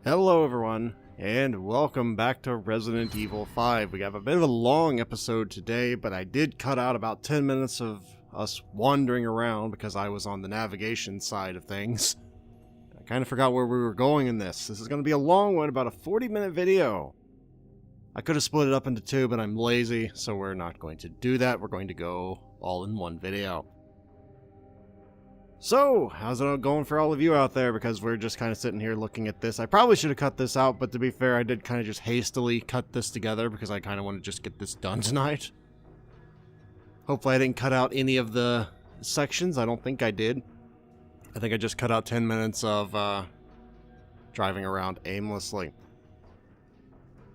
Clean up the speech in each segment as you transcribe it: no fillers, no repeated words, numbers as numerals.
Hello everyone, and welcome back to Resident Evil 5. We have a bit of a long episode today, but I did cut out about 10 minutes of us wandering around because I was on the navigation side of things. I kind of forgot where we were going in this. This is going to be a long one, about a 40-minute video. I could have split it up into two, but I'm lazy, so we're not going to do that. We're going to go all in one video. So, how's it all going for all of you out there? Because we're just kind of sitting here looking at this. I probably should have cut this out, but to be fair, I did kind of just hastily cut this together because I kind of want to just get this done tonight. Hopefully I didn't cut out any of the sections. I don't think I did. I think I just cut out 10 minutes of driving around aimlessly.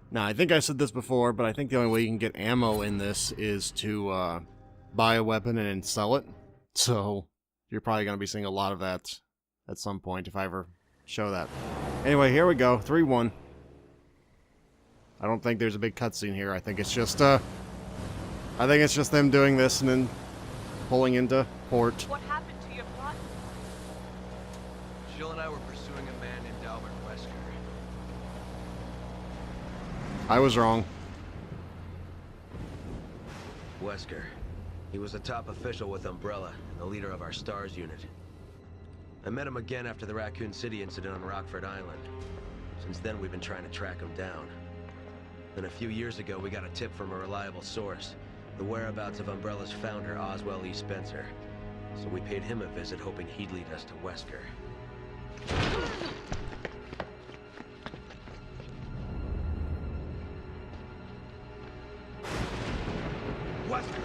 Now, I think I said this before, but I think the only way you can get ammo in this is to buy a weapon and then sell it. So you're probably going to be seeing a lot of that at some point if I ever show that. Anyway, here we go. 3-1. I don't think there's a big cutscene here. I think it's just them doing this and then pulling into port. What happened to your plot? Jill and I were pursuing a man named Albert Wesker. I was wrong. Wesker. He was a top official with Umbrella and the leader of our STARS unit. I met him again after the Raccoon City incident on Rockford Island. Since then, we've been trying to track him down. Then a few years ago, we got a tip from a reliable source. The whereabouts of Umbrella's founder, Oswell E. Spencer. So we paid him a visit, hoping he'd lead us to Wesker. Wesker!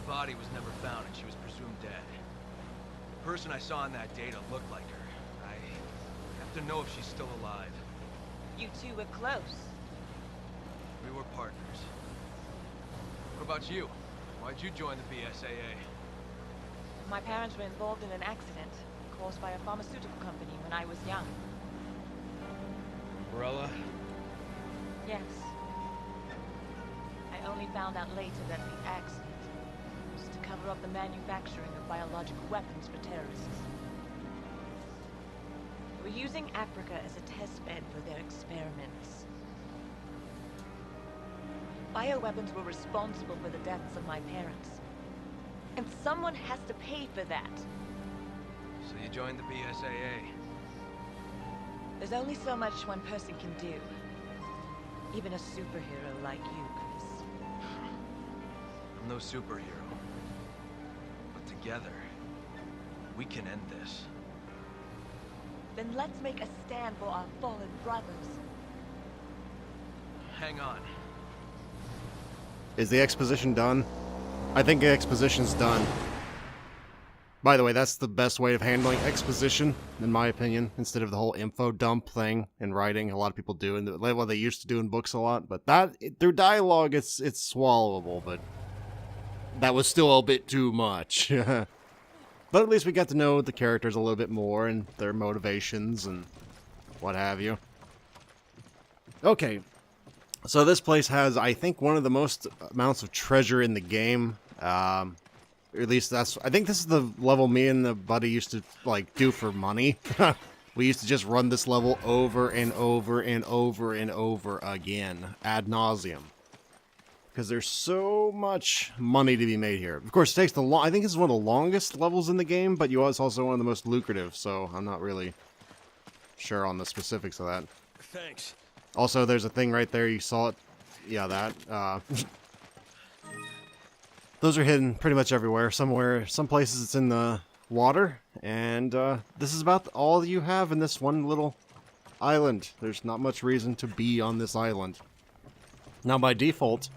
Body was never found and she was presumed dead. The person I saw in that data looked like her. I have to know if she's still alive. You two were close. We were partners. What about you? Why'd you join the BSAA? My parents were involved in an accident caused by a pharmaceutical company when I was young. Umbrella? Yes. I only found out later that the accident was to cover up the manufacturing of biological weapons for terrorists. They were using Africa as a test bed for their experiments. Bioweapons were responsible for the deaths of my parents. And someone has to pay for that. So you joined the BSAA? There's only so much one person can do. Even a superhero like you, Chris. I'm no superhero. But together, we can end this. Then let's make a stand for our fallen brothers. Hang on. Is the exposition done? I think the exposition's done. By the way, that's the best way of handling exposition, in my opinion, instead of the whole info dump thing in writing. A lot of people do, and what they used to do in books a lot. But that, through dialogue, it's swallowable, but that was still a bit too much. But at least we got to know the characters a little bit more, and their motivations, and what have you. Okay, so this place has, I think, one of the most amounts of treasure in the game. Or at least I think this is the level me and the buddy used to, like, do for money. We used to just run this level over and over and over and over again, ad nauseum. Because there's so much money to be made here. Of course, it takes I think it's one of the longest levels in the game, but it's also one of the most lucrative, so I'm not really sure on the specifics of that. Thanks. Also, there's a thing right there, you saw it. Yeah, that. Those are hidden pretty much everywhere. Some places it's in the water, and this is about all you have in this one little island. There's not much reason to be on this island. Now, by default,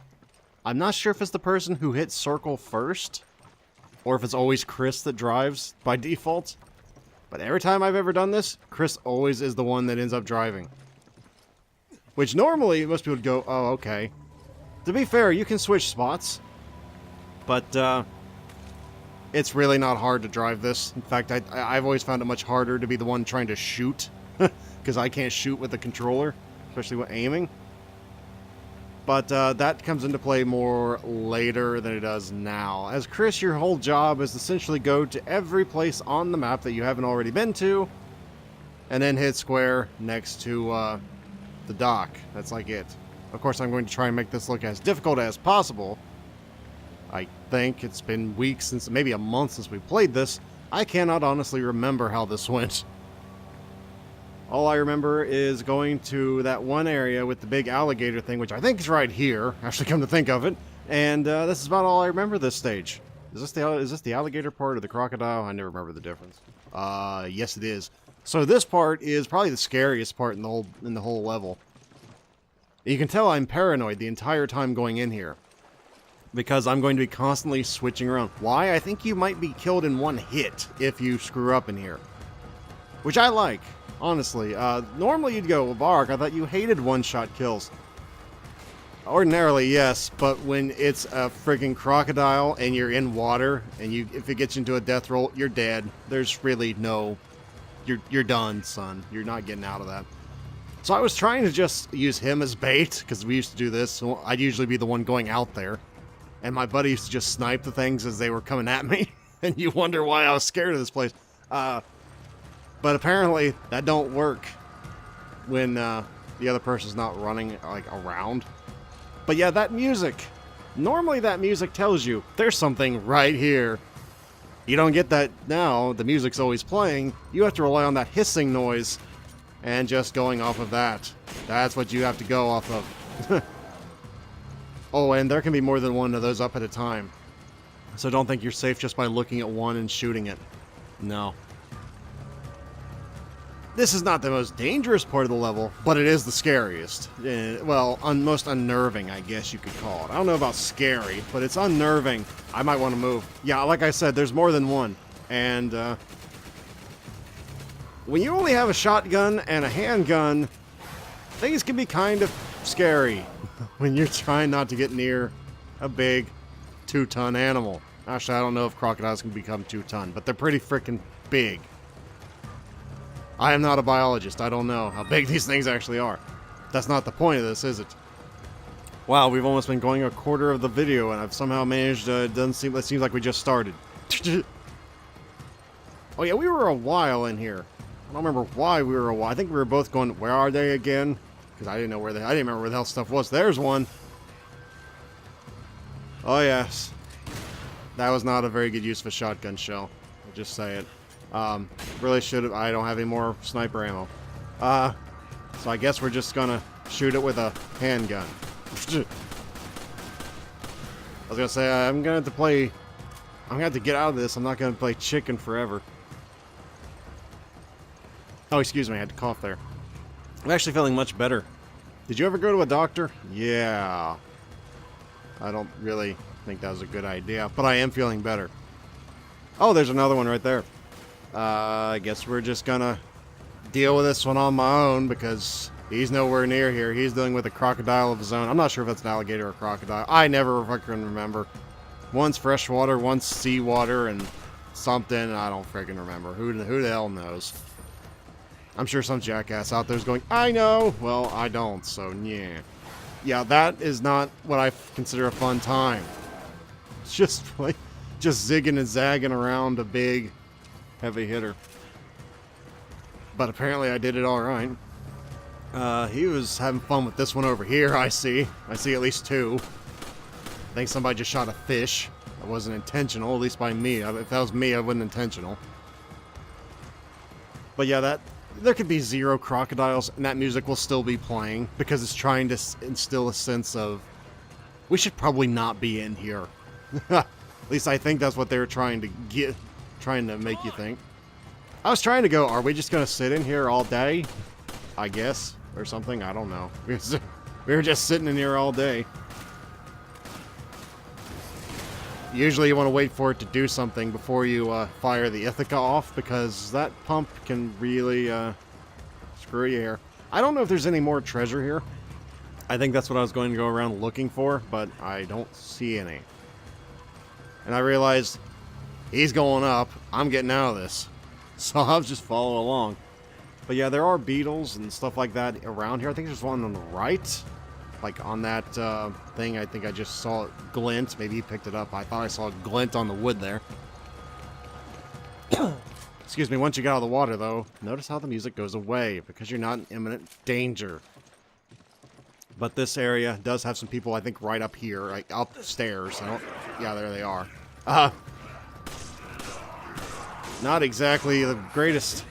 I'm not sure if it's the person who hits circle first, or if it's always Chris that drives by default. But every time I've ever done this, Chris always is the one that ends up driving. Which normally, most people would go, oh, okay. To be fair, you can switch spots. But, it's really not hard to drive this. In fact, I've always found it much harder to be the one trying to shoot. Because I can't shoot with the controller, especially with aiming. But that comes into play more later than it does now. As Chris, your whole job is essentially go to every place on the map that you haven't already been to, and then hit square next to the dock. That's like it. Of course, I'm going to try and make this look as difficult as possible. I think it's been weeks since, maybe a month since we played this. I cannot honestly remember how this went. All I remember is going to that one area with the big alligator thing, which I think is right here, actually come to think of it. And this is about all I remember this stage. Is this the alligator part or the crocodile? I never remember the difference. Yes it is. So this part is probably the scariest part in the whole level. You can tell I'm paranoid the entire time going in here, because I'm going to be constantly switching around. Why? I think you might be killed in one hit if you screw up in here, which I like. Honestly, normally you'd go, well, Barok, I thought you hated one-shot kills. Ordinarily, yes, but when it's a friggin' crocodile and you're in water, and if it gets you into a death roll, you're dead. There's really no... You're done, son. You're not getting out of that. So I was trying to just use him as bait, because we used to do this. So I'd usually be the one going out there. And my buddy used to just snipe the things as they were coming at me. And you wonder why I was scared of this place. But apparently, that don't work when the other person's not running, like, around. But yeah, that music. Normally that music tells you, there's something right here. You don't get that now. The music's always playing. You have to rely on that hissing noise. And just going off of that. That's what you have to go off of. Oh, and there can be more than one of those up at a time. So don't think you're safe just by looking at one and shooting it. No. This is not the most dangerous part of the level, but it is the scariest. Well, most unnerving, I guess you could call it. I don't know about scary, but it's unnerving. I might want to move. Yeah, like I said, there's more than one. And when you only have a shotgun and a handgun, things can be kind of scary when you're trying not to get near a big 2-ton animal. Actually, I don't know if crocodiles can become 2-ton, but they're pretty freaking big. I am not a biologist. I don't know how big these things actually are. That's not the point of this, is it? Wow, we've almost been going a quarter of the video, and I've somehow managed. It seems like we just started. Oh yeah, we were a while in here. I don't remember why we were a while. I think we were both going, where are they again? Because I didn't remember where the hell stuff was. There's one. Oh yes. That was not a very good use of a shotgun shell. I'll just say it. Really should have. I don't have any more sniper ammo. So I guess we're just gonna shoot it with a handgun. I was gonna say I'm gonna have to get out of this. I'm not gonna play chicken forever. Oh, excuse me. I had to cough there. I'm actually feeling much better. Did you ever go to a doctor? Yeah. I don't really think that was a good idea, but I am feeling better. Oh, there's another one right there. I guess we're just gonna deal with this one on my own because he's nowhere near here. He's dealing with a crocodile of his own. I'm not sure if that's an alligator or a crocodile. I never fucking remember. One's freshwater, one's seawater, and something. I don't freaking remember. Who the hell knows? I'm sure some jackass out there's going, I know! Well, I don't, so yeah. Yeah, that is not what I consider a fun time. It's just like, Just zigging and zagging around a big, heavy hitter. But apparently I did it alright. He was having fun with this one over here, I see. I see at least two. I think somebody just shot a fish. That wasn't intentional, at least by me. If that was me, I wasn't intentional. But yeah, there could be 0 crocodiles, and that music will still be playing, because it's trying to instill a sense of, we should probably not be in here. At least I think that's what they were trying to make you think. I was trying to go, are we just going to sit in here all day? I guess, or something, I don't know. We were just sitting in here all day. Usually you want to wait for it to do something before you fire the Ithaca off, because that pump can really screw you here. I don't know if there's any more treasure here. I think that's what I was going to go around looking for, but I don't see any. And I realized he's going up, I'm getting out of this. So I'll just follow along. But yeah, there are beetles and stuff like that around here. I think there's one on the right. Like on that thing, I think I just saw it glint. Maybe he picked it up. I thought I saw a glint on the wood there. Excuse me, once you get out of the water, though, notice how the music goes away, because you're not in imminent danger. But this area does have some people, I think, right up here, like upstairs. Yeah, there they are. Not exactly the greatest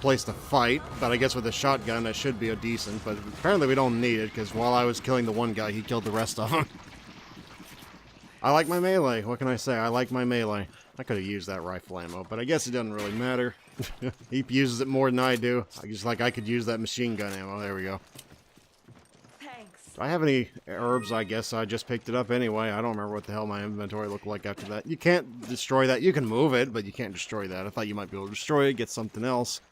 place to fight, but I guess with a shotgun that should be a decent, but apparently we don't need it, because while I was killing the one guy, he killed the rest of them. I like my melee, what can I say? I like my melee. I could have used that rifle ammo, but I guess it doesn't really matter. He uses it more than I do. I could use that machine gun ammo. There we go. Thanks. Do I have any herbs? I guess I just picked it up anyway. I don't remember what the hell my inventory looked like after that. You can't destroy that. You can move it, but you can't destroy that. I thought you might be able to destroy it, get something else.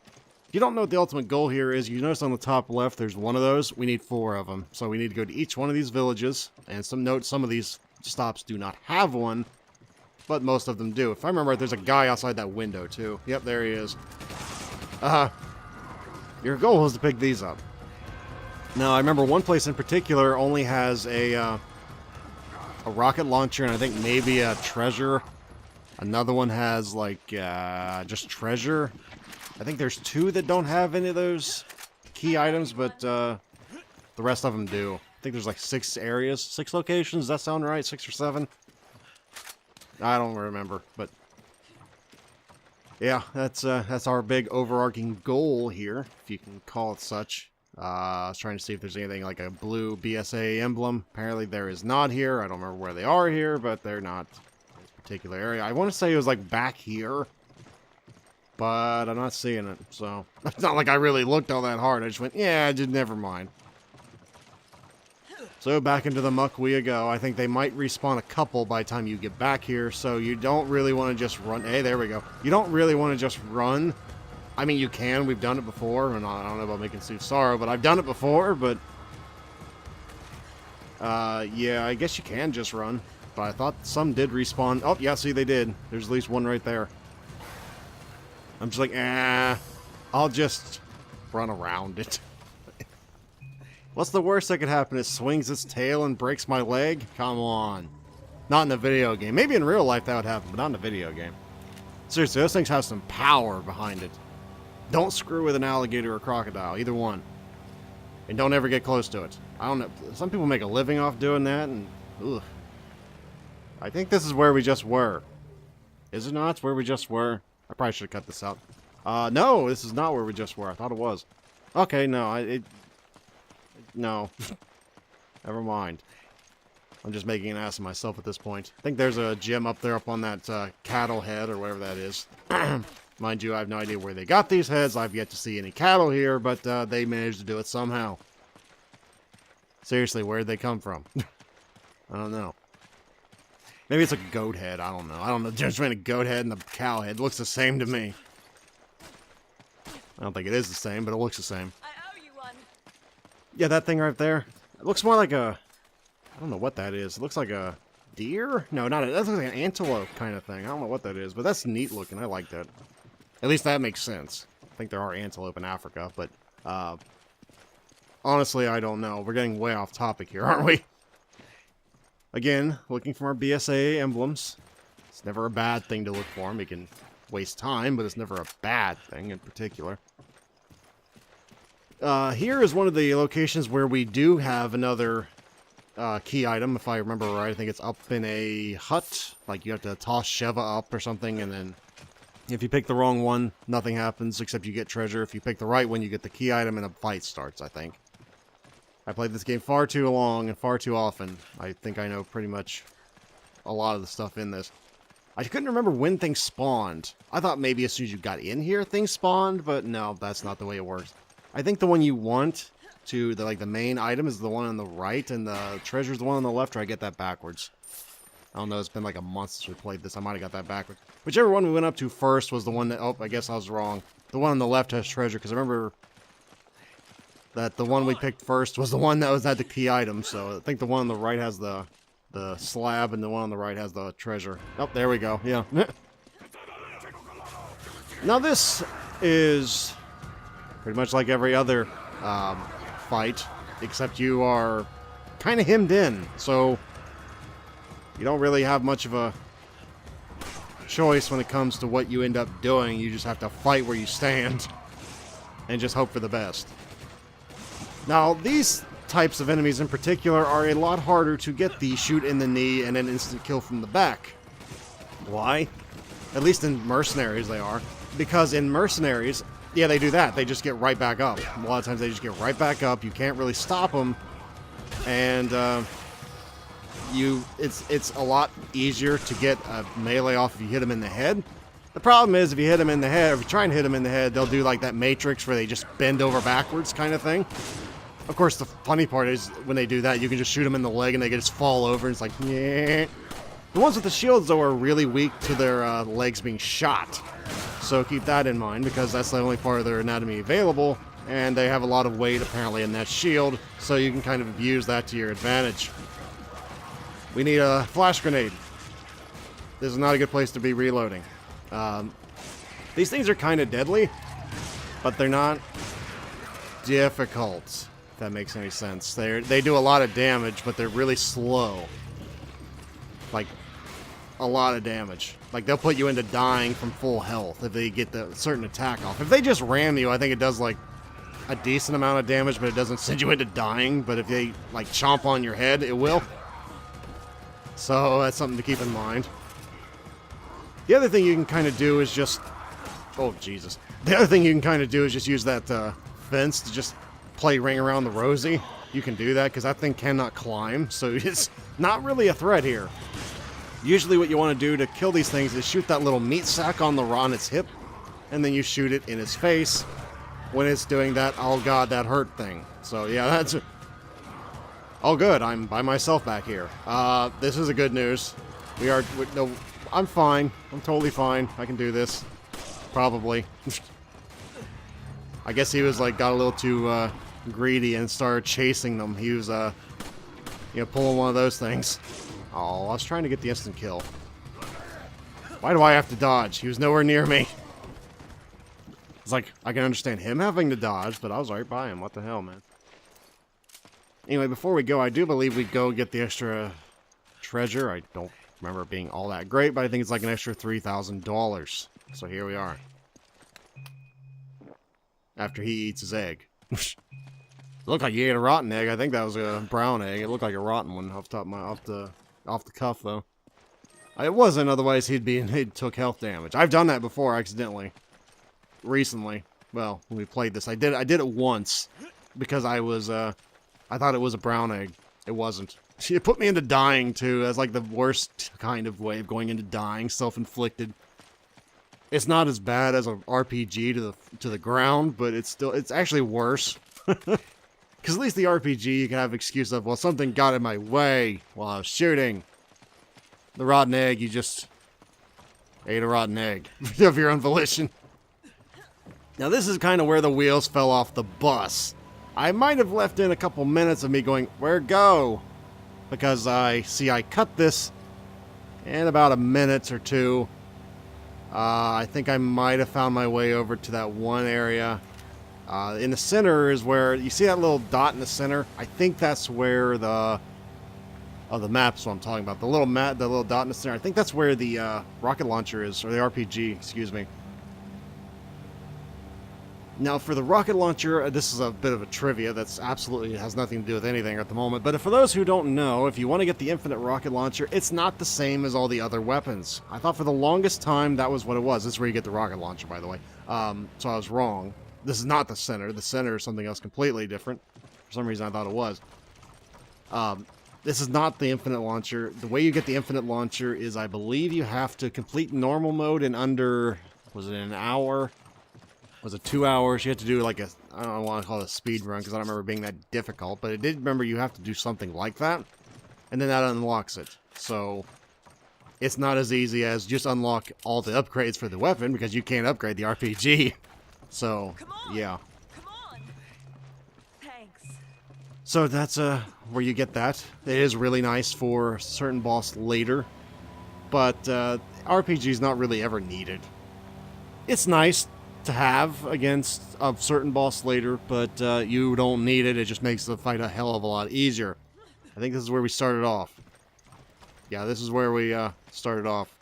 If you don't know what the ultimate goal here is, you notice on the top left there's one of those. We need 4 of them. So we need to go to each one of these villages. And some of these stops do not have one, but most of them do. If I remember right, there's a guy outside that window too. Yep, there he is. Your goal is to pick these up. Now, I remember one place in particular only has a rocket launcher, and I think maybe a treasure. Another one has, like, just treasure. I think there's 2 that don't have any of those key items, but the rest of them do. I think there's like 6 areas, 6 locations. Does that sound right? 6 or 7? I don't remember, but yeah, that's our big overarching goal here, if you can call it such. I was trying to see if there's anything like a blue BSA emblem. Apparently there is not here. I don't remember where they are here, but they're not in this particular area. I want to say it was like back here, but I'm not seeing it, so it's not like I really looked all that hard. I just went, yeah, I did, never mind. So back into the muck we go. I think they might respawn a couple by the time you get back here, so you don't really want to just run. Hey, there we go. You don't really want to just run. I mean, you can. We've done it before, and I don't know about making Steve sorrow, but I've done it before, but yeah, I guess you can just run. But I thought some did respawn. Oh, yeah, see, they did. There's at least one right there. I'm just like, I'll just run around it. What's the worst that could happen? It swings its tail and breaks my leg? Come on. Not in a video game. Maybe in real life that would happen, but not in a video game. Seriously, those things have some power behind it. Don't screw with an alligator or crocodile, either one. And don't ever get close to it. I don't know. Some people make a living off doing that, and ugh. I think this is where we just were. Is it not? It's where we just were. I probably should have cut this out. No, this is not where we just were. I thought it was. Okay, no, no. Never mind. I'm just making an ass of myself at this point. I think there's a gem up there up on that cattle head or whatever that is. Mind you, I have no idea where they got these heads. I've yet to see any cattle here, but they managed to do it somehow. Seriously, where'd they come from? I don't know. Maybe it's a goat head. I don't know. I don't know the difference between a goat head and a cow head. It looks the same to me. I don't think it is the same, but it looks the same. I owe you one. Yeah, that thing right there. It looks more like a... I don't know what that is. It looks like a deer? No, not a... That looks like an antelope kind of thing. I don't know what that is, but that's neat looking. I like that. At least that makes sense. I think there are antelope in Africa, but... honestly, I don't know. We're getting way off topic here, aren't we? Again, looking for our BSA emblems. It's never a bad thing to look for them. You can waste time, but it's never a bad thing in particular. Here is one of the locations where we do have another key item, if I remember right. I think it's up in a hut. Like, you have to toss Sheva up or something, and then if you pick the wrong one, nothing happens except you get treasure. If you pick the right one, you get the key item and a fight starts, I think. I played this game far too long and far too often. I think I know pretty much a lot of the stuff in this. I couldn't remember when things spawned. I thought maybe as soon as you got in here, things spawned, but no, that's not the way it works. I think the one you want to, the main item is the one on the right, and the treasure's the one on the left, or I get that backwards. I don't know, it's been like a month since we played this. I might have got that backwards. Whichever one we went up to first was the one that... Oh, I guess I was wrong. The one on the left has treasure, because I remember that the one we picked first was the one that was at the key item, so I think the one on the right has the slab, and the one on the right has the treasure. Oh, there we go, yeah. Now this is pretty much like every other fight, except you are kind of hemmed in, so you don't really have much of a choice when it comes to what you end up doing. You just have to fight where you stand and just hope for the best. Now, these types of enemies in particular are a lot harder to get the shoot in the knee and an instant kill from the back. Why? At least in Mercenaries they are. Because in Mercenaries, yeah, they do that. They just get right back up. A lot of times they just get right back up. You can't really stop them. And it's a lot easier to get a melee off if you hit them in the head. The problem is if you hit them in the head, or if you try and hit them in the head, they'll do like that Matrix where they just bend over backwards kind of thing. Of course, the funny part is when they do that, you can just shoot them in the leg and they just fall over and it's like, yeah. The ones with the shields, though, are really weak to their legs being shot. So keep that in mind, because that's the only part of their anatomy available, and they have a lot of weight, apparently, in that shield, so you can kind of use that to your advantage. We need a flash grenade. This is not a good place to be reloading. These things are kind of deadly, but they're not difficult, if that makes any sense. They do a lot of damage, but they're really slow. Like, a lot of damage. Like, they'll put you into dying from full health if they get the certain attack off. If they just ram you, I think it does, like, a decent amount of damage, but it doesn't send you into dying. But if they, like, chomp on your head, it will. So, that's something to keep in mind. The other thing you can kind of do is just... Oh, Jesus. The other thing you can kind of do is just use that fence to just play Ring Around the Rosie. You can do that, because that thing cannot climb, so it's not really a threat here. Usually what you want to do to kill these things is shoot that little meat sack on its hip, and then you shoot it in its face when it's doing that, oh god, that hurt thing. So yeah, that's... Oh good, I'm by myself back here. This is a good news. No, I'm fine. I'm totally fine. I can do this. Probably. I guess he was like, got a little too greedy and started chasing them. He was, pulling one of those things. Oh, I was trying to get the instant kill. Why do I have to dodge? He was nowhere near me. It's like, I can understand him having to dodge, but I was right by him. What the hell, man? Anyway, before we go, I do believe we go get the extra treasure. I don't remember it being all that great, but I think it's like an extra $3,000. So here we are. After he eats his egg. Looked like he ate a rotten egg. I think that was a brown egg. It looked like a rotten one off the cuff, though. It wasn't, otherwise he'd took health damage. I've done that before accidentally. Recently. Well, when we played this. I did it once. Because I thought it was a brown egg. It wasn't. It put me into dying, too. That's like the worst kind of way of going into dying. Self-inflicted. It's not as bad as an RPG to the ground, but it's actually worse. Because at least the RPG, you can have excuse of, well, something got in my way while I was shooting. The rotten egg, you just ate a rotten egg of your own volition. Now, this is kind of where the wheels fell off the bus. I might have left in a couple minutes of me going, where go? Because I cut this in about a minute or two. I think I might have found my way over to that one area. In the center is where, you see that little dot in the center? I think that's where the of the map's what I'm talking about. The little the little dot in the center. I think that's where the rocket launcher is, or the RPG, excuse me. Now, for the rocket launcher, this is a bit of a trivia that's absolutely has nothing to do with anything at the moment. But for those who don't know, if you want to get the infinite rocket launcher, it's not the same as all the other weapons. I thought for the longest time that was what it was. This is where you get the rocket launcher, by the way. So I was wrong. This is not the center. The center is something else completely different. For some reason, I thought it was. This is not the infinite launcher. The way you get the infinite launcher is, I believe, you have to complete normal mode in under, was it an hour? Was it 2 hours? You had to do like a, I don't want to call it a speed run because I don't remember it being that difficult, but it did remember you have to do something like that, and then that unlocks it. So it's not as easy as just unlock all the upgrades for the weapon because you can't upgrade the RPG. So yeah. Come on. Thanks. So that's where you get that. It is really nice for certain boss later, but RPG is not really ever needed. It's nice to have against a certain boss later, but you don't need it. It just makes the fight a hell of a lot easier. I think this is where we started off. Yeah, this is where we started off.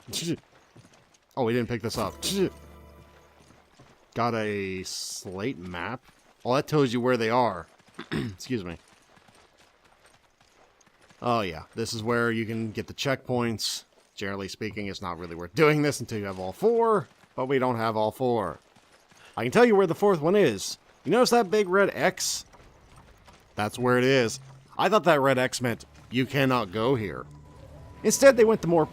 Oh, we didn't pick this up. Got a slate map? Oh, that tells you where they are. Excuse me. Oh yeah, this is where you can get the checkpoints. Generally speaking, it's not really worth doing this until you have all 4, but we don't have all 4. I can tell you where the 4th one is. You notice that big red X? That's where it is. I thought that red X meant you cannot go here. Instead, they went the more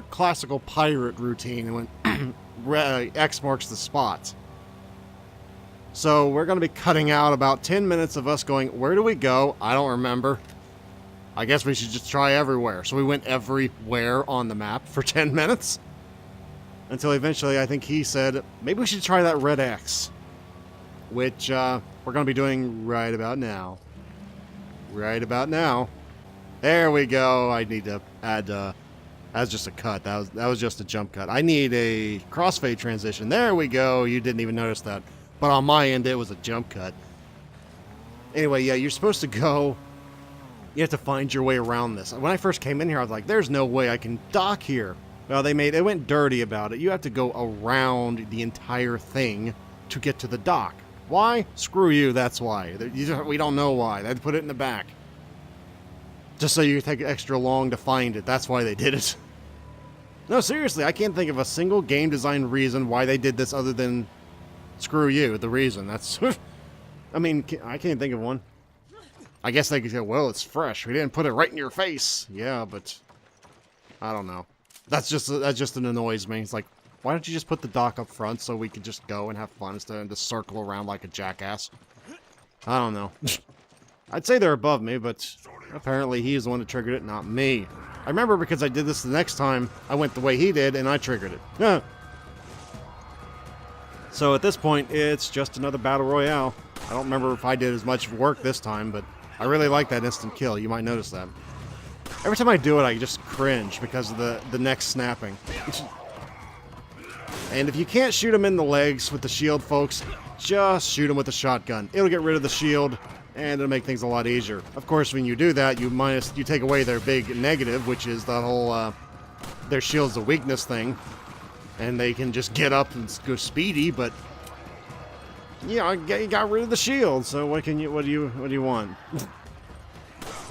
classical pirate routine and went X marks the spot. So we're going to be cutting out about 10 minutes of us going, where do we go? I don't remember. I guess we should just try everywhere. So we went everywhere on the map for 10 minutes. Until eventually, I think he said, maybe we should try that red X. Which, we're going to be doing right about now. Right about now. There we go. I need to add, that was just a cut. That was just a jump cut. I need a crossfade transition. There we go. You didn't even notice that. But on my end, it was a jump cut. Anyway, yeah, you're supposed to go. You have to find your way around this. When I first came in here, I was like, there's no way I can dock here. Well, they went dirty about it. You have to go around the entire thing to get to the dock. Why? Screw you, that's why. We don't know why. They'd put it in the back. Just so you take extra long to find it. That's why they did it. No, seriously, I can't think of a single game design reason why they did this other than screw you, the reason. That's... I mean, I can't think of one. I guess they could say, well, it's fresh. We didn't put it right in your face. Yeah, but... I don't know. That just annoys me. It's like, why don't you just put the dock up front so we could just go and have fun instead of just circle around like a jackass? I don't know. I'd say they're above me, but apparently he's the one that triggered it, not me. I remember because I did this the next time I went the way he did and I triggered it. So at this point, it's just another battle royale. I don't remember if I did as much work this time, but I really like that instant kill. You might notice that. Every time I do it, I just cringe because of the neck snapping. And if you can't shoot him in the legs with the shield, folks, just shoot him with the shotgun. It'll get rid of the shield, and it'll make things a lot easier. Of course, when you do that, you take away their big negative, which is the whole their shield's a weakness thing, and they can just get up and go speedy. But yeah, you got rid of the shield. So what do you want?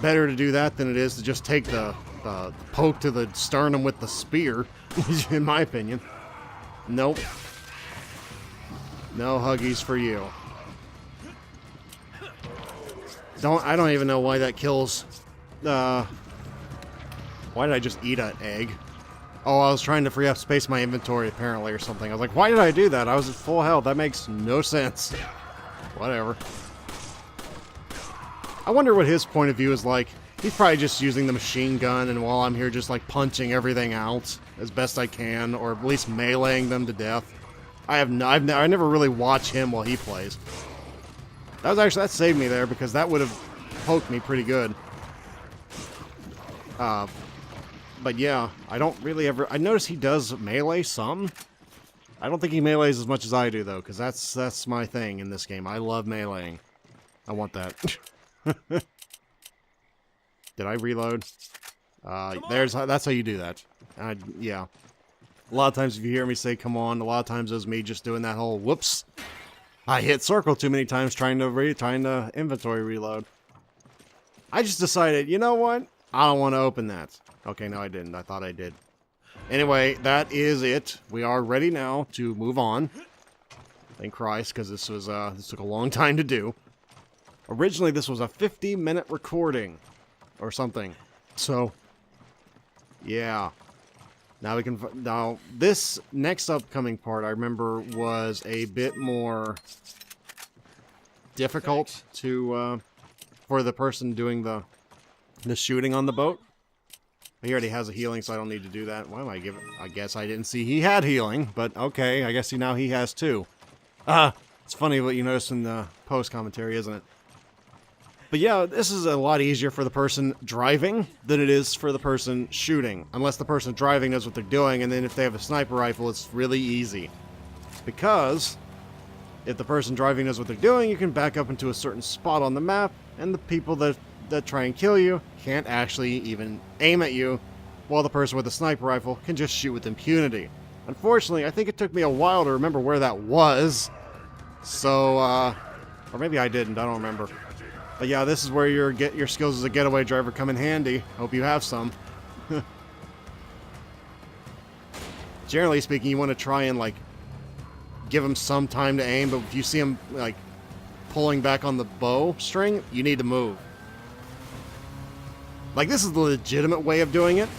Better to do that than it is to just take the poke to the sternum with the spear, in my opinion. Nope. No huggies for you. I don't even know why that kills. Why did I just eat an egg? Oh, I was trying to free up space in my inventory apparently or something. I was like, why did I do that? I was at full health. That makes no sense. Whatever. I wonder what his point of view is like. He's probably just using the machine gun, and while I'm here just like punching everything out as best I can, or at least meleeing them to death. I never really watch him while he plays. That saved me there because that would have poked me pretty good. But yeah, I don't really ever. I notice he does melee some. I don't think he melees as much as I do though, because that's my thing in this game. I love meleeing. I want that. Did I reload? That's how you do that. Yeah. A lot of times if you hear me say come on, a lot of times it was me just doing that whole whoops. I hit circle too many times trying to inventory reload. I just decided, you know what? I don't want to open that. Okay, no I didn't. I thought I did. Anyway, that is it. We are ready now to move on. Thank Christ, because this took a long time to do. Originally, this was a 50-minute recording or something. So, yeah. Now this next upcoming part, I remember, was a bit more difficult to for the person doing the shooting on the boat. He already has a healing, so I don't need to do that. Why am I giving? I guess I didn't see he had healing, but okay. I guess now he has too. It's funny what you notice in the post commentary, isn't it? But yeah, this is a lot easier for the person driving than it is for the person shooting. Unless the person driving knows what they're doing, and then if they have a sniper rifle, it's really easy. Because if the person driving knows what they're doing, you can back up into a certain spot on the map, and the people that try and kill you can't actually even aim at you, while the person with the sniper rifle can just shoot with impunity. Unfortunately, I think it took me a while to remember where that was. So, or maybe I didn't, I don't remember. But yeah, this is where your skills as a getaway driver come in handy. Hope you have some. Generally speaking, you want to try and, like, give him some time to aim, but if you see him, like, pulling back on the bow string, you need to move. Like, this is the legitimate way of doing it.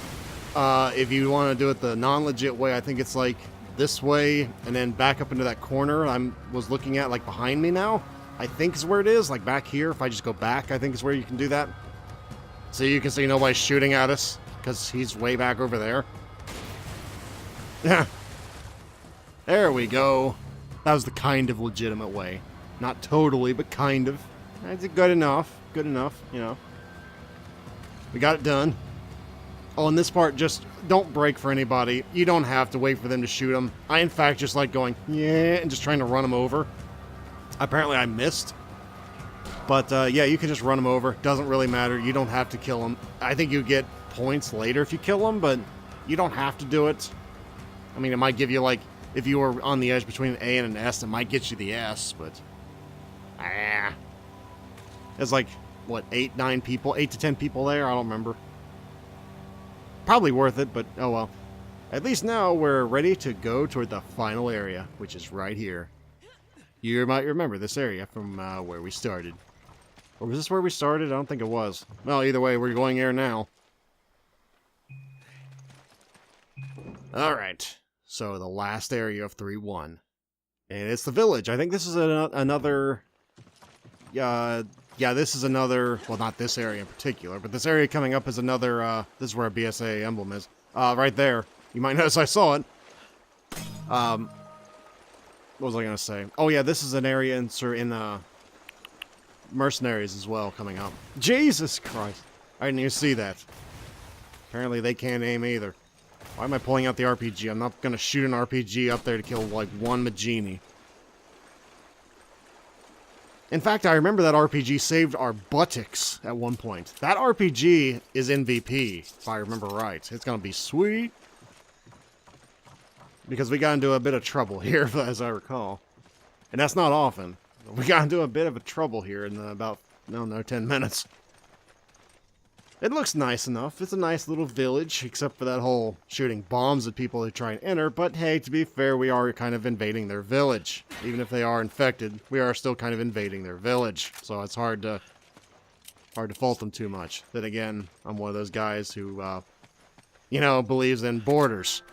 If you want to do it the non-legit way, I think it's, like, this way, and then back up into that corner I was looking at, like, behind me now. I think is where it is, like back here. If I just go back, I think is where you can do that. So you can see nobody's shooting at us, because he's way back over there. Yeah. There we go. That was the kind of legitimate way. Not totally, but kind of. That's good enough. Good enough, you know. We got it done. Oh, and this part, just don't break for anybody. You don't have to wait for them to shoot them. I, in fact, just like going, yeah, and just trying to run them over. Apparently I missed. But, yeah, you can just run them over. Doesn't really matter. You don't have to kill them. I think you get points later if you kill them, but you don't have to do it. I mean, it might give you, like, if you were on the edge between an A and an S, it might get you the S, but... There's, like, what, 8 to 10 people there? I don't remember. Probably worth it, but oh well. At least now we're ready to go toward the final area, which is right here. You might remember this area from where we started. Or was this where we started? I don't think it was. Well, either way, we're going here now. Alright. So, the last area of 3-1. And it's the village. I think this is another... yeah, this is another... Well, not this area in particular, but this area coming up is another... this is where a BSA emblem is. Right there. You might notice I saw it. What was I going to say? Oh, yeah, this is an area in Mercenaries as well coming up. Jesus Christ. I didn't even see that. Apparently they can't aim either. Why am I pulling out the RPG? I'm not going to shoot an RPG up there to kill, like, one Majini. In fact, I remember that RPG saved our buttocks at one point. That RPG is MVP, if I remember right. It's going to be sweet. Because we got into a bit of trouble here, as I recall. And that's not often. We got into a bit of a trouble here in about, no, 10 minutes. It looks nice enough. It's a nice little village, except for that whole shooting bombs at people who try and enter. But hey, to be fair, we are kind of invading their village. Even if they are infected, we are still kind of invading their village. So it's hard to fault them too much. Then again, I'm one of those guys who, believes in borders.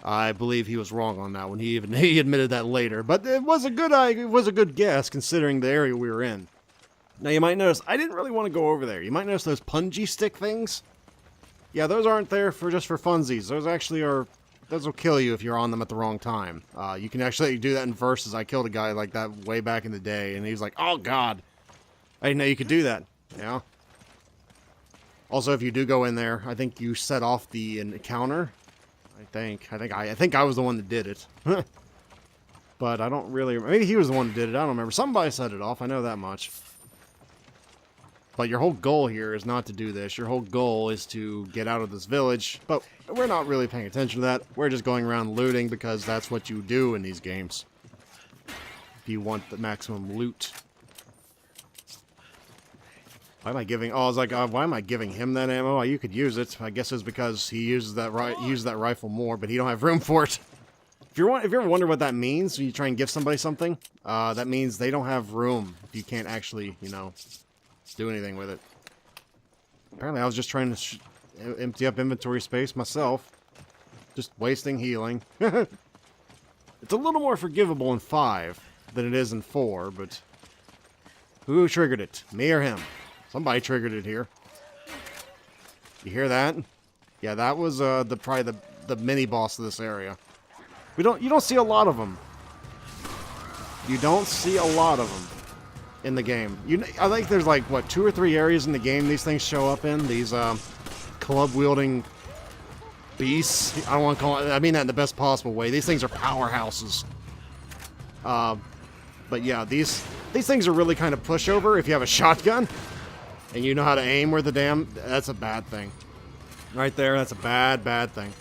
I believe he was wrong on that one. He admitted that later, but it was a good guess considering the area we were in. Now you might notice I didn't really want to go over there. You might notice those punji stick things. Yeah, those aren't there just for funsies. Those actually are. Those will kill you if you're on them at the wrong time. You can actually do that in verses. I killed a guy like that way back in the day, and he was like, "Oh God, I didn't know you could do that." Yeah. Also, if you do go in there, I think you set off the encounter. I think I was the one that did it. But I don't really... Maybe he was the one that did it. I don't remember. Somebody set it off. I know that much. But your whole goal here is not to do this. Your whole goal is to get out of this village. But we're not really paying attention to that. We're just going around looting because that's what you do in these games. If you want the maximum loot. Why am I giving... Oh, I was like, why am I giving him that ammo? You could use it. I guess it's because he uses that rifle more, but he don't have room for it. If you ever wonder what that means when you try and give somebody something, that means they don't have room if you can't actually, you know, do anything with it. Apparently, I was just trying to empty up inventory space myself. Just wasting healing. It's a little more forgivable in 5 than it is in 4, but... Who triggered it? Me or him? Somebody triggered it here. You hear that? Yeah, that was probably the mini boss of this area. You don't see a lot of them. You don't see a lot of them in the game. I think there's like what 2 or 3 areas in the game these things show up in. These club wielding beasts. I don't want to call it. I mean that in the best possible way. These things are powerhouses. But yeah, these things are really kind of pushover if you have a shotgun and you know how to aim where the damn... That's a bad thing. Right there, that's a bad thing.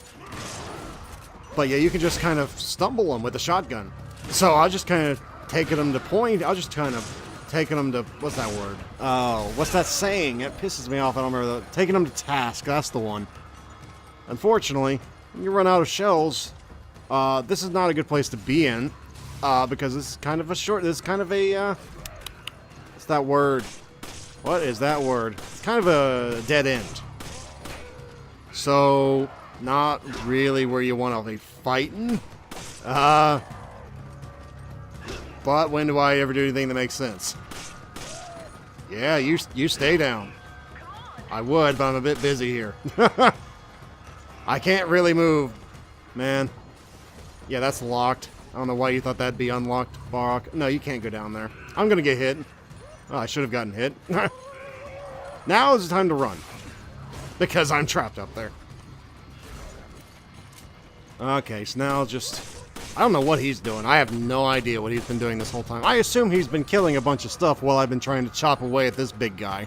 But yeah, you can just kind of stumble them with a shotgun. So I'll just kind of taking them to point. I'll just kind of taking them to... What's that word? Oh, what's that saying? It pisses me off. I don't remember that. Taking them to task. That's the one. Unfortunately, when you run out of shells, this is not a good place to be in. Because it's kind of a short... This is kind of a... what's that word? What is that word? It's kind of a dead end. So, not really where you want to be fighting. But when do I ever do anything that makes sense? Yeah, you stay down. I would, but I'm a bit busy here. I can't really move, man. Yeah, that's locked. I don't know why you thought that'd be unlocked, Barok. No, you can't go down there. I'm gonna get hit. Oh, I should have gotten hit. Now is the time to run. Because I'm trapped up there. Okay, so now just... I don't know what he's doing. I have no idea what he's been doing this whole time. I assume he's been killing a bunch of stuff while I've been trying to chop away at this big guy.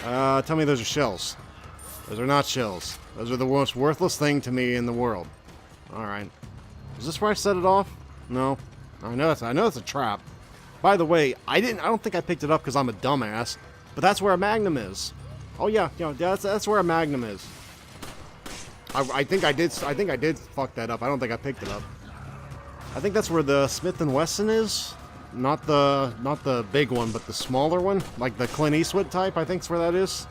Tell me those are shells. Those are not shells. Those are the most worthless thing to me in the world. Alright. Is this where I set it off? No. I know it's a trap. By the way, I don't think I picked it up because I'm a dumbass. But that's where a magnum is. Oh yeah, you know, that's where a magnum is. I think I did fuck that up. I don't think I picked it up. I think that's where the Smith & Wesson is. Not the big one, but the smaller one, like the Clint Eastwood type. I think's where that is.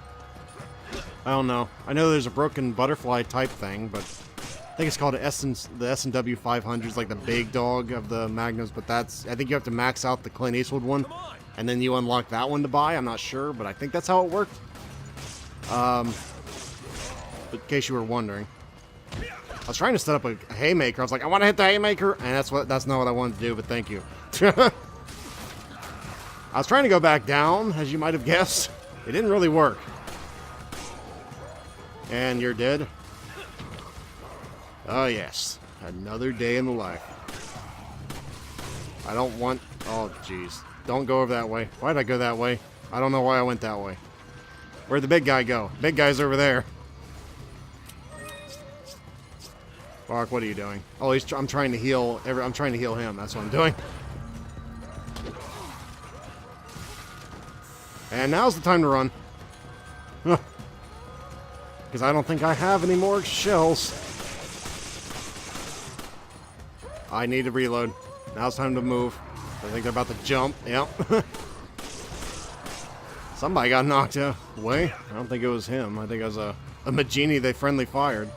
I don't know. I know there's a broken butterfly type thing, but I think it's called the S&W 500. It's like the big dog of the magnums, but I think you have to max out the Clint Eastwood one, and then you unlock that one to buy. I'm not sure, but I think that's how it worked. But in case you were wondering, I was trying to set up a haymaker. I was like, I want to hit the haymaker, and that's not what I wanted to do. But thank you. I was trying to go back down, as you might have guessed. It didn't really work. And you're dead. Oh yes, another day in the life. I don't want... Oh jeez, don't go over that way. Why did I go that way? I don't know why I went that way. Where'd the big guy go? Big guy's over there. Bark, what are you doing? Oh, I'm trying to heal. I'm trying to heal him. That's what I'm doing. And now's the time to run. Because I don't think I have any more shells. I need to reload. Now it's time to move. I think they're about to jump. Yep. Somebody got knocked away. I don't think it was him. I think it was a Magini they friendly fired.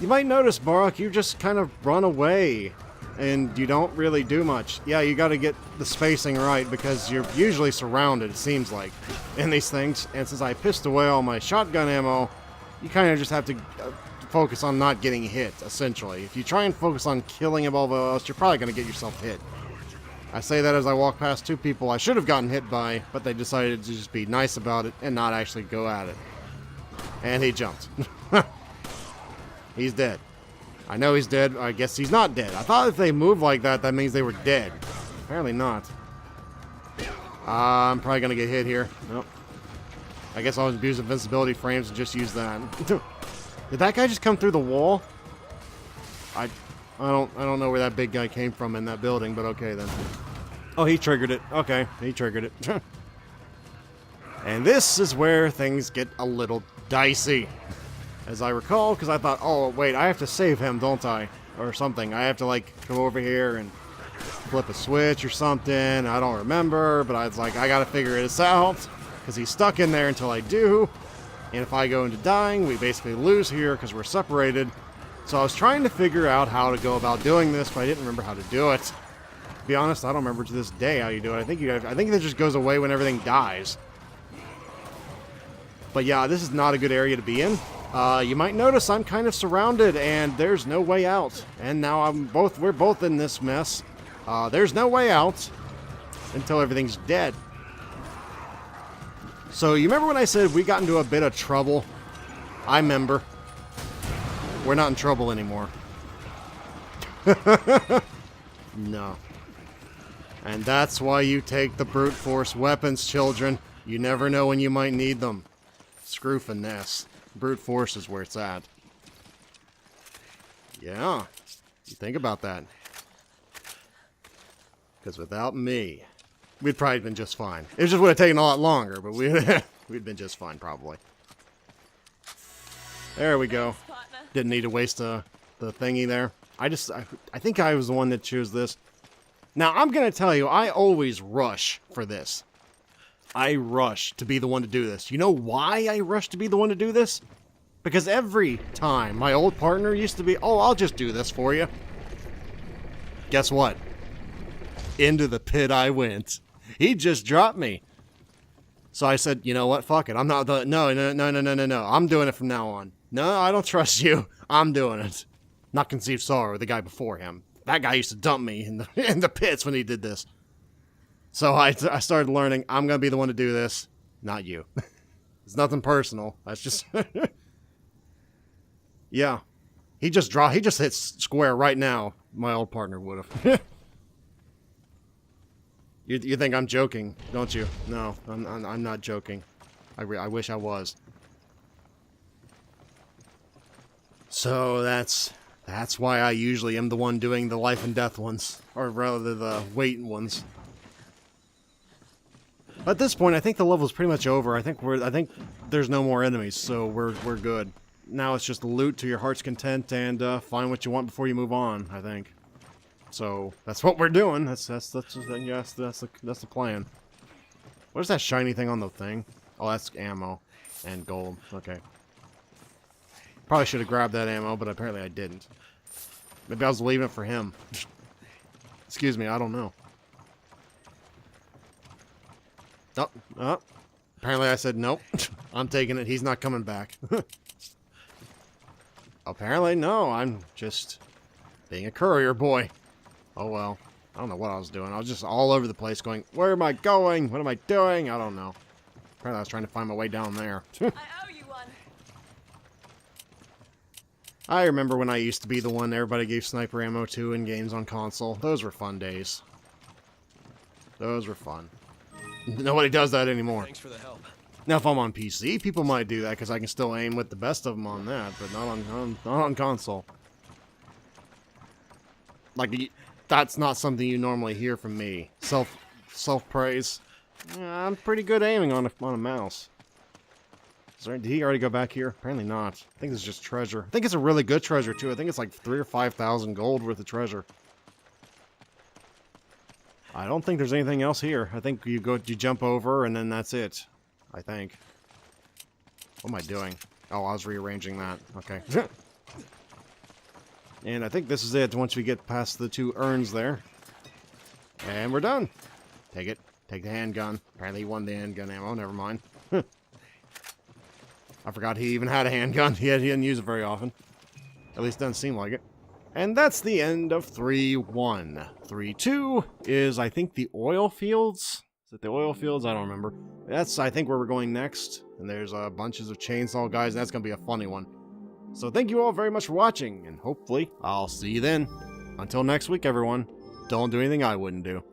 You might notice, Barok, you just kind of run away. And you don't really do much. Yeah, you got to get the spacing right because you're usually surrounded, it seems like, in these things. And since I pissed away all my shotgun ammo, you kind of just have to focus on not getting hit, essentially. If you try and focus on killing above all else, you're probably going to get yourself hit. I say that as I walk past 2 people I should have gotten hit by, but they decided to just be nice about it and not actually go at it. And he jumped. He's dead. I know he's dead. I guess he's not dead. I thought if they moved like that, that means they were dead. Apparently not. I'm probably gonna get hit here. Nope. I guess I'll abuse invincibility frames and just use that. Did that guy just come through the wall? I don't know where that big guy came from in that building, but okay then. Oh, he triggered it. Okay, he triggered it. And this is where things get a little dicey. As I recall, because I thought, oh, wait, I have to save him, don't I? Or something. I have to, like, come over here and flip a switch or something. I don't remember, but I was like, I gotta figure this out. Because he's stuck in there until I do. And if I go into dying, we basically lose here because we're separated. So I was trying to figure out how to go about doing this, but I didn't remember how to do it. To be honest, I don't remember to this day how you do it. I think it just goes away when everything dies. But yeah, this is not a good area to be in. You might notice I'm kind of surrounded, and there's no way out. And now we're both in this mess. There's no way out until everything's dead. So you remember when I said we got into a bit of trouble? I remember. We're not in trouble anymore. No. And that's why you take the brute force weapons, children. You never know when you might need them. Screw finesse. Brute force is where it's at. Yeah. You think about that. Because without me, we'd probably been just fine. It just would have taken a lot longer, but we'd been just fine, probably. There we go. Didn't need to waste the thingy there. I think I was the one that chose this. Now, I'm going to tell you, I always rush for this. I rush to be the one to do this. You know why I rush to be the one to do this? Because every time my old partner used to be, oh, I'll just do this for you. Guess what? Into the pit I went. He just dropped me. So I said, you know what? Fuck it. I'm not the... No. I'm doing it from now on. No, I don't trust you. I'm doing it. Not Conceived Sorrow, the guy before him. That guy used to dump me in the pits when he did this. So I started learning, I'm going to be the one to do this, not you. It's nothing personal. That's just... Yeah. He just hit square right now. My old partner would have. You think I'm joking, don't you? No, I'm not joking. I wish I was. So that's why I usually am the one doing the life and death ones, or rather the waiting ones. At this point, I think the level's pretty much over. I think there's no more enemies, so we're good. Now it's just loot to your heart's content and find what you want before you move on, I think. So that's what we're doing. That's the plan. What is that shiny thing on the thing? Oh, that's ammo and gold. Okay. Probably should have grabbed that ammo, but apparently I didn't. Maybe I was leaving it for him. Excuse me, I don't know. Oh. Apparently I said nope. I'm taking it. He's not coming back. Apparently, no. I'm just being a courier boy. Oh well. I don't know what I was doing. I was just all over the place going, where am I going? What am I doing? I don't know. Apparently I was trying to find my way down there. I owe you one. I remember when I used to be the one everybody gave sniper ammo to in games on console. Those were fun days. Those were fun. Nobody does that anymore. Thanks for the help. Now, if I'm on PC, people might do that because I can still aim with the best of them on that, but not on console. Like, that's not something you normally hear from me. Self-praise. Yeah, I'm pretty good aiming on a mouse. Did he already go back here? Apparently not. I think this is just treasure. I think it's a really good treasure, too. I think it's like 3,000 or 5,000 gold worth of treasure. I don't think there's anything else here. I think you jump over, and then that's it. I think. What am I doing? Oh, I was rearranging that. Okay. And I think this is it once we get past the 2 urns there. And we're done. Take it. Take the handgun. Apparently he won the handgun ammo. Never mind. I forgot he even had a handgun. He didn't use it very often. At least it doesn't seem like it. And that's the end of 3-1. 3-2 is, I think, the oil fields. Is it the oil fields? I don't remember. That's, I think, where we're going next. And there's bunches of chainsaw guys, and that's going to be a funny one. So thank you all very much for watching, and hopefully I'll see you then. Until next week, everyone, don't do anything I wouldn't do.